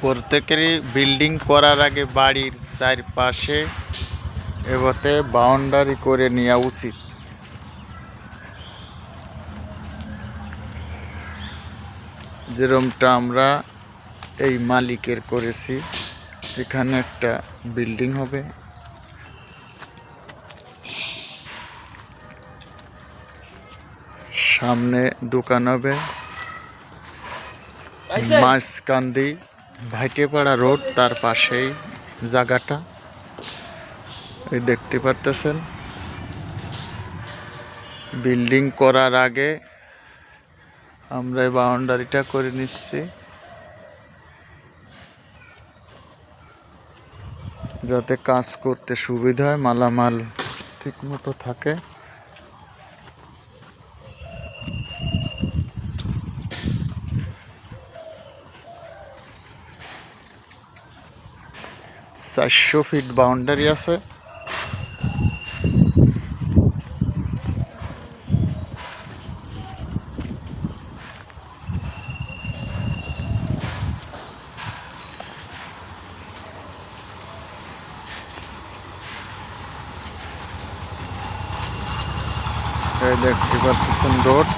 প্রত্যেকেরই বিল্ডিং করার আগে বাড়ির চারপাশে এভাবে বাউন্ডারি করে নেওয়া উচিত। যেরকমটা আমরা এই মালিকের করেছি। এখানে একটা বিল্ডিং হবে, সামনে দোকান হবে, মাঝকান্দি ভাইটেপাড়া রোড, তার পাশেই জায়গাটা এই দেখতে পারতেছেন। বিল্ডিং করার আগে আমরা এই বাউন্ডারিটা করে নিচ্ছি যাতে কাজ করতে সুবিধা হয়, মালামাল ঠিক মতো থাকে। চারশো ফিট বাউন্ডারি আছে। এই দেখতে পাচ্ছেন রোড।